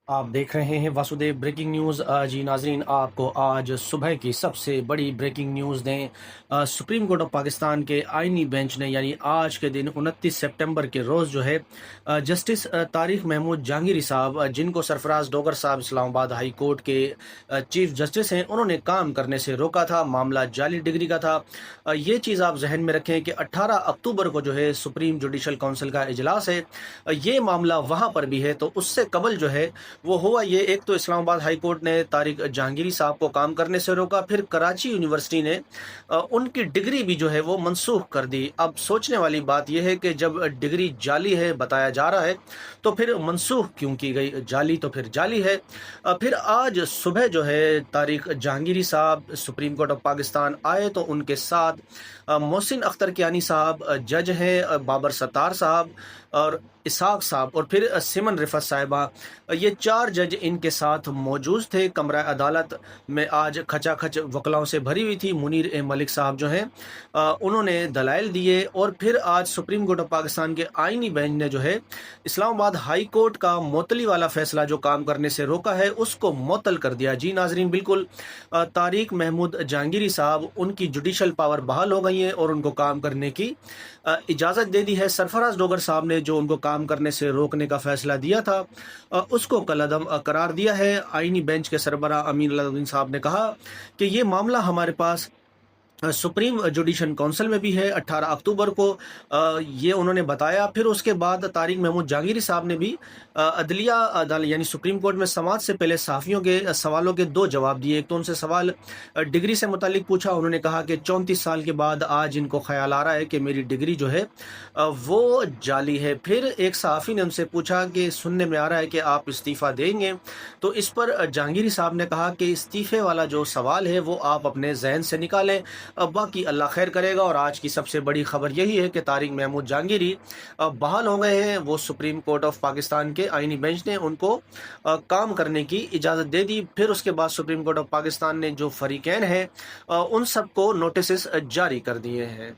आप देख रहे हैं वासुदेव ब्रेकिंग न्यूज़। जी नाजरीन, आपको आज सुबह की सबसे बड़ी ब्रेकिंग न्यूज़ दें। सुप्रीम कोर्ट ऑफ पाकिस्तान के आईनी बेंच ने यानी आज के दिन 29 सितंबर के रोज़ जो है जस्टिस तारिक महमूद जहांगीरी साहब, जिनको सरफराज डोगर साहब इस्लामाबाद हाई कोर्ट के चीफ जस्टिस हैं, उन्होंने काम करने से रोका था। मामला जाली डिग्री का था। ये चीज़ आप जहन में रखें कि 18 अक्टूबर को जो है सुप्रीम जुडिशल काउंसिल का इजलास है। ये मामला वहाँ पर भी है, तो उससे कबल जो है वो हुआ ये, एक तो इस्लामाबाद हाई कोर्ट ने तारिक जहांगीरी साहब को काम करने से रोका, फिर कराची यूनिवर्सिटी ने उनकी डिग्री भी जो है वो मनसूख कर दी। अब सोचने वाली बात यह है कि जब डिग्री जाली है बताया जा रहा है, तो फिर मनसूख क्यों की गई? जाली तो फिर जाली है। फिर आज सुबह जो है तारिक जहांगीरी साहब सुप्रीम कोर्ट ऑफ पाकिस्तान आए, तो उनके साथ मोहसिन अख्तर कियानी साहब जज हैं, बाबर सत्तार साहब और इसहाक साहब, और फिर सिमन रिफत साहिबा, ये चार जज इनके साथ मौजूद थे। कमरा अदालत में आज खचाखच वकलाओं से भरी हुई थी। मुनीर ए मलिक साहब जो हैं उन्होंने दलाइल दिए, और फिर आज सुप्रीम कोर्ट ऑफ पाकिस्तान के आईनी बेंच ने जो है इस्लामाबाद हाई कोर्ट का मुअत्तली वाला फैसला जो काम करने से रोका है उसको मुअत्तल कर दिया। जी नाजरीन, बिल्कुल तारिक महमूद जहांगीरी साहब, उनकी जुडिशल पावर बहाल हो गई है और उनको काम करने की इजाज़त दे दी है। सरफराज डोगर साहब ने जो उनको काम करने से रोकने का फैसला दिया था उसको कलअदम करार दिया है। आईनी बेंच के सरबराह अमीन अलाउद्दीन साहब ने कहा कि ये मामला हमारे पास सुप्रीम जुडिशल काउंसिल में भी है। 18 अक्टूबर को ये उन्होंने बताया। फिर उसके बाद तारिक महमूद जहांगीरी साहब ने भी अदलिया अदालत यानी सुप्रीम कोर्ट में समाअत से पहले सहाफ़ियों के सवालों के दो जवाब दिए। एक तो उनसे सवाल डिग्री से मुतालिक पूछा। उन्होंने कहा कि 34 साल के बाद आज इनको ख्याल आ रहा है कि मेरी डिग्री जो है वो जाली है। फिर एक सहाफ़ी ने उनसे पूछा कि सुनने में आ रहा है कि आप इस्तीफ़ा देंगे, तो इस पर जहांगीरी साहब ने कहा कि इस्तीफ़े वाला जो सवाल है वो आप अपने जहन से निकालें, बाकी अल्लाह खैर करेगा। और आज की सबसे बड़ी खबर यही है कि तारिक महमूद जहांगीरी बहाल हो गए हैं। वो सुप्रीम कोर्ट ऑफ पाकिस्तान के आईनी बेंच ने उनको काम करने की इजाज़त दे दी। फिर उसके बाद सुप्रीम कोर्ट ऑफ पाकिस्तान ने जो फरीकैन हैं उन सबको नोटिस जारी कर दिए हैं।